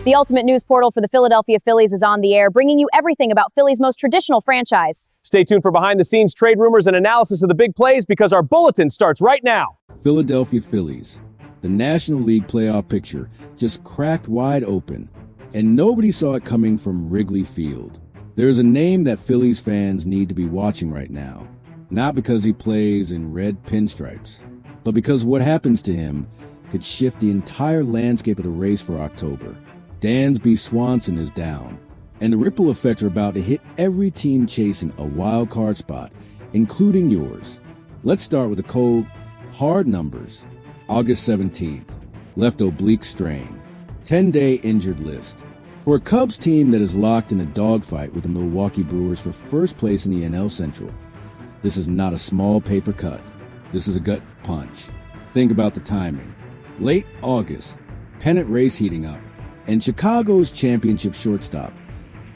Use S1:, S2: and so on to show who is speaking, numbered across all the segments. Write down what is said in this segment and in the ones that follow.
S1: The ultimate news portal for the Philadelphia Phillies is on the air, bringing you everything about Philly's most traditional franchise.
S2: Stay tuned for behind-the-scenes trade rumors and analysis of the big plays because our bulletin starts right now.
S3: Philadelphia Phillies. The National League playoff picture just cracked wide open, and nobody saw it coming from Wrigley Field. There is a name that Phillies fans need to be watching right now, not because he plays in red pinstripes, but because what happens to him could shift the entire landscape of the race for October. Dansby Swanson is down, and the ripple effects are about to hit every team chasing a wild card spot, including yours. Let's start with the cold, hard numbers. August 17th, left oblique strain, 10-day injured list. For a Cubs team that is locked in a dogfight with the Milwaukee Brewers for first place in the NL Central, this is not a small paper cut. This is a gut punch. Think about the timing. Late August, pennant race heating up, and Chicago's championship shortstop,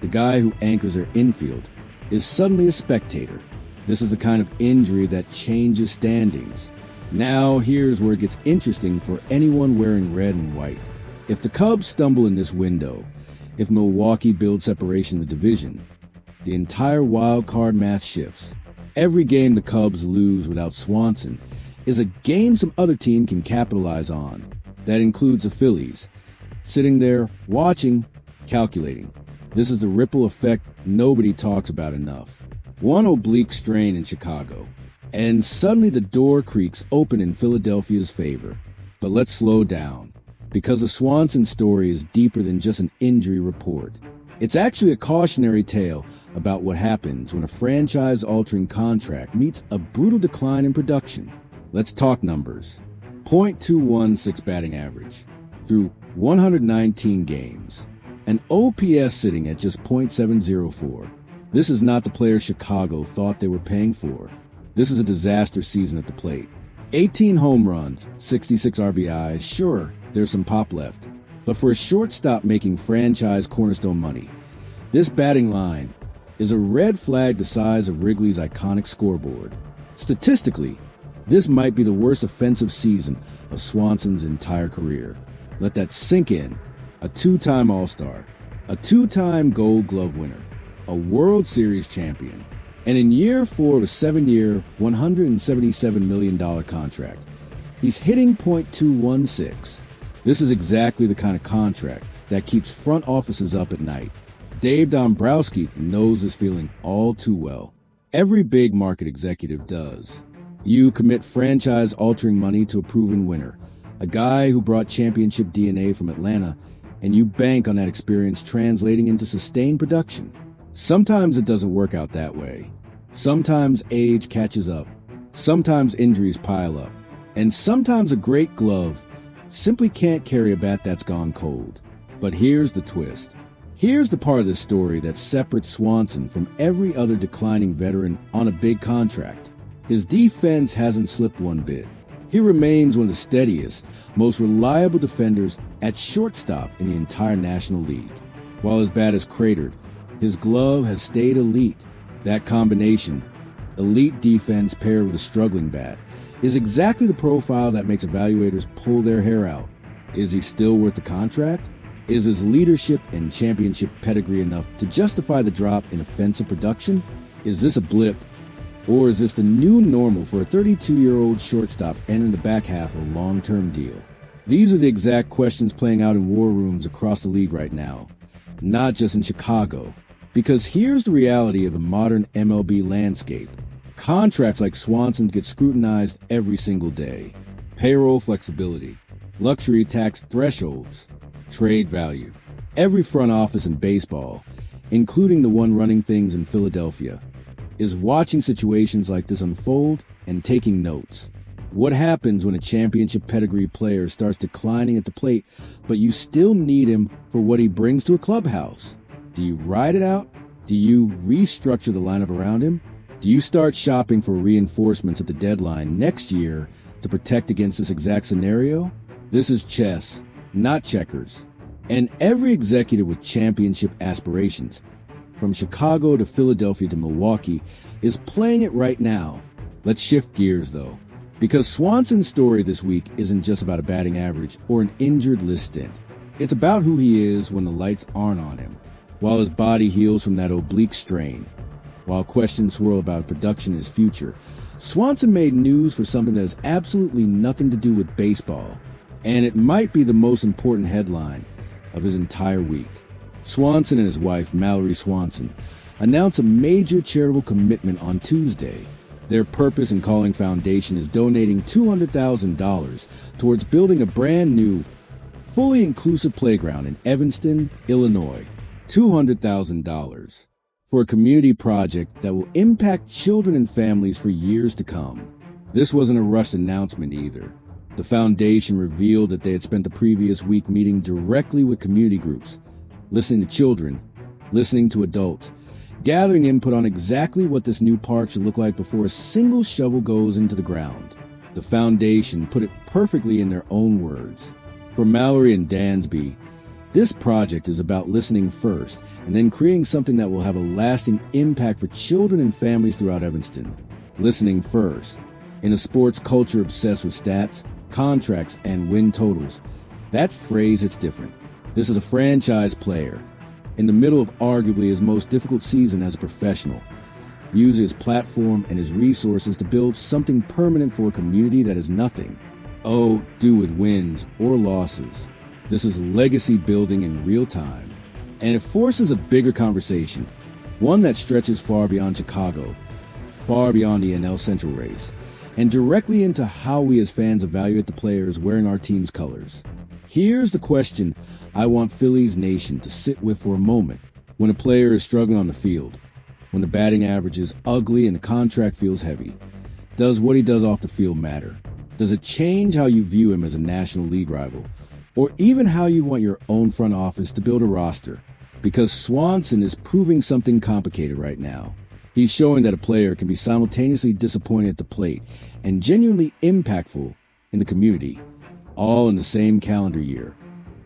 S3: the guy who anchors their infield, is suddenly a spectator. This is the kind of injury that changes standings. Now, here's where it gets interesting for anyone wearing red and white. If the Cubs stumble in this window, if Milwaukee builds separation in the division, the entire wild card math shifts. Every game the Cubs lose without Swanson is a game some other team can capitalize on. That includes the Phillies, sitting there, watching, calculating. This is the ripple effect nobody talks about enough. One oblique strain in Chicago, and suddenly the door creaks open in Philadelphia's favor. But let's slow down, because the Swanson story is deeper than just an injury report. It's actually a cautionary tale about what happens when a franchise-altering contract meets a brutal decline in production. Let's talk numbers. .216 batting average through 119 games. An OPS sitting at just .704. This is not the player Chicago thought they were paying for. This is a disaster season at the plate. 18 home runs, 66 RBIs, sure, there's some pop left. But for a shortstop making franchise cornerstone money, this batting line is a red flag the size of Wrigley's iconic scoreboard. Statistically, this might be the worst offensive season of Swanson's entire career. Let that sink in. A two-time All-Star, a two-time Gold Glove winner, a World Series champion, and in year 4 of a 7-year, $177 million contract, he's hitting .216. This is exactly the kind of contract that keeps front offices up at night. Dave Dombrowski knows this feeling all too well. Every big market executive does. You commit franchise-altering money to a proven winner, a guy who brought championship DNA from Atlanta, and you bank on that experience translating into sustained production. Sometimes it doesn't work out that way. Sometimes age catches up. Sometimes injuries pile up. And sometimes a great glove simply can't carry a bat that's gone cold. But here's the twist. Here's the part of this story that separates Swanson from every other declining veteran on a big contract. His defense hasn't slipped one bit. He remains one of the steadiest, most reliable defenders at shortstop in the entire National League. While his bat is cratered, his glove has stayed elite. That combination, elite defense paired with a struggling bat, is exactly the profile that makes evaluators pull their hair out. Is he still worth the contract? Is his leadership and championship pedigree enough to justify the drop in offensive production? Is this a blip? Or is this the new normal for a 32-year-old shortstop entering the back half of a long-term deal? These are the exact questions playing out in war rooms across the league right now, not just in Chicago. Because here's the reality of the modern MLB landscape. Contracts like Swanson's get scrutinized every single day. Payroll flexibility, luxury tax thresholds, trade value. Every front office in baseball, including the one running things in Philadelphia, is watching situations like this unfold and taking notes. What happens when a championship pedigree player starts declining at the plate, but you still need him for what he brings to a clubhouse? Do you ride it out? Do you restructure the lineup around him? Do you start shopping for reinforcements at the deadline next year to protect against this exact scenario? This is chess, not checkers. And every executive with championship aspirations, from Chicago to Philadelphia to Milwaukee, is playing it right now. Let's shift gears, though, because Swanson's story this week isn't just about a batting average or an injured list stint. It's about who he is when the lights aren't on him, while his body heals from that oblique strain. While questions swirl about production in his future, Swanson made news for something that has absolutely nothing to do with baseball, and it might be the most important headline of his entire week. Swanson and his wife, Mallory Swanson, announced a major charitable commitment on Tuesday. Their Purpose and Calling Foundation is donating $200,000 towards building a brand new, fully inclusive playground in Evanston, Illinois. $200,000 for a community project that will impact children and families for years to come. This wasn't a rushed announcement either. The foundation revealed that they had spent the previous week meeting directly with community groups, listening to children, listening to adults, gathering input on exactly what this new park should look like before a single shovel goes into the ground. The foundation put it perfectly in their own words. For Mallory and Dansby, this project is about listening first and then creating something that will have a lasting impact for children and families throughout Evanston. Listening first. In a sports culture obsessed with stats, contracts, and win totals, that phrase hits different. This is a franchise player in the middle of arguably his most difficult season as a professional, using his platform and his resources to build something permanent for a community that is nothing do with wins or losses. This is legacy building in real time, and it forces a bigger conversation, one that stretches far beyond Chicago, far beyond the NL Central race, and directly into how we as fans evaluate the players wearing our team's colors. Here's the question I want Phillies Nation to sit with for a moment. When a player is struggling on the field, when the batting average is ugly and the contract feels heavy, does what he does off the field matter? Does it change how you view him as a National League rival? Or even how you want your own front office to build a roster? Because Swanson is proving something complicated right now. He's showing that a player can be simultaneously disappointing at the plate and genuinely impactful in the community, all in the same calendar year,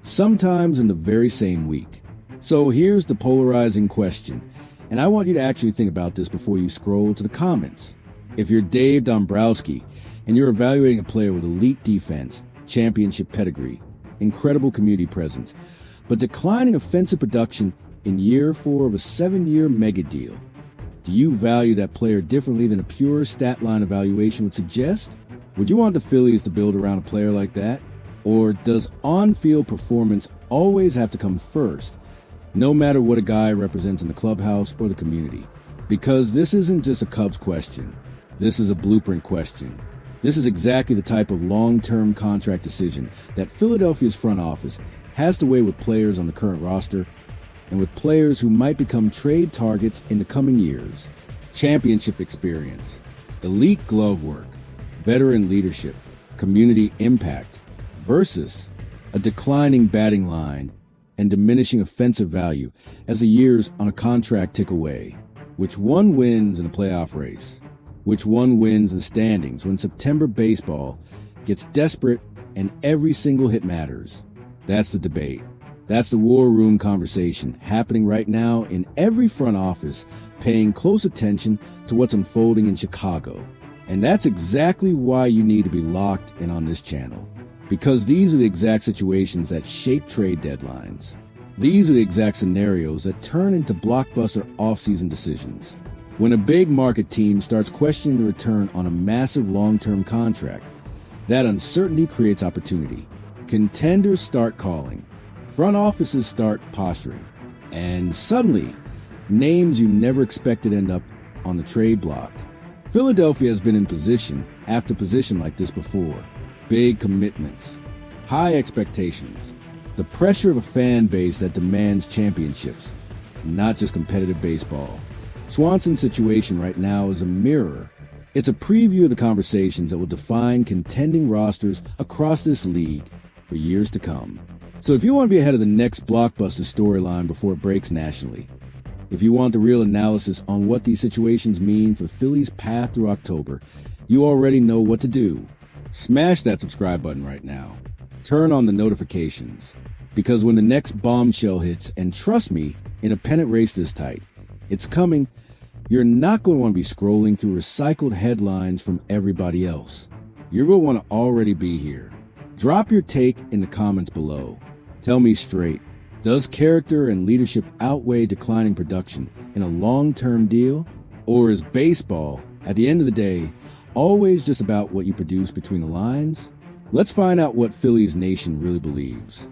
S3: sometimes in the very same week. So here's the polarizing question, and I want you to actually think about this before you scroll to the comments. If you're Dave Dombrowski and you're evaluating a player with elite defense, championship pedigree, incredible community presence, but declining offensive production in year 4 of a 7-year mega deal, do you value that player differently than a pure stat line evaluation would suggest? Would you want the Phillies to build around a player like that? Or does on-field performance always have to come first, no matter what a guy represents in the clubhouse or the community? Because this isn't just a Cubs question. This is a blueprint question. This is exactly the type of long-term contract decision that Philadelphia's front office has to weigh with players on the current roster and with players who might become trade targets in the coming years. Championship experience, elite glove work, veteran leadership, community impact versus a declining batting line and diminishing offensive value as the years on a contract tick away. Which one wins in a playoff race? Which one wins in the standings when September baseball gets desperate and every single hit matters? That's the debate. That's the war room conversation happening right now in every front office, paying close attention to what's unfolding in Chicago. And that's exactly why you need to be locked in on this channel. Because these are the exact situations that shape trade deadlines. These are the exact scenarios that turn into blockbuster offseason decisions. When a big market team starts questioning the return on a massive long-term contract, that uncertainty creates opportunity. Contenders start calling. Front offices start posturing. And suddenly, names you never expected end up on the trade block. Philadelphia has been in position after position like this before. Big commitments, high expectations, the pressure of a fan base that demands championships, not just competitive baseball. Swanson's situation right now is a mirror. It's a preview of the conversations that will define contending rosters across this league for years to come. So if you want to be ahead of the next blockbuster storyline before it breaks nationally, if you want the real analysis on what these situations mean for Philly's path through October, you already know what to do. Smash that subscribe button right now. Turn on the notifications. Because when the next bombshell hits, and trust me, in a pennant race this tight, it's coming, you're not going to want to be scrolling through recycled headlines from everybody else. You're going to want to already be here. Drop your take in the comments below. Tell me straight, does character and leadership outweigh declining production in a long-term deal? Or is baseball, at the end of the day, always just about what you produce between the lines? Let's find out what Phillies Nation really believes.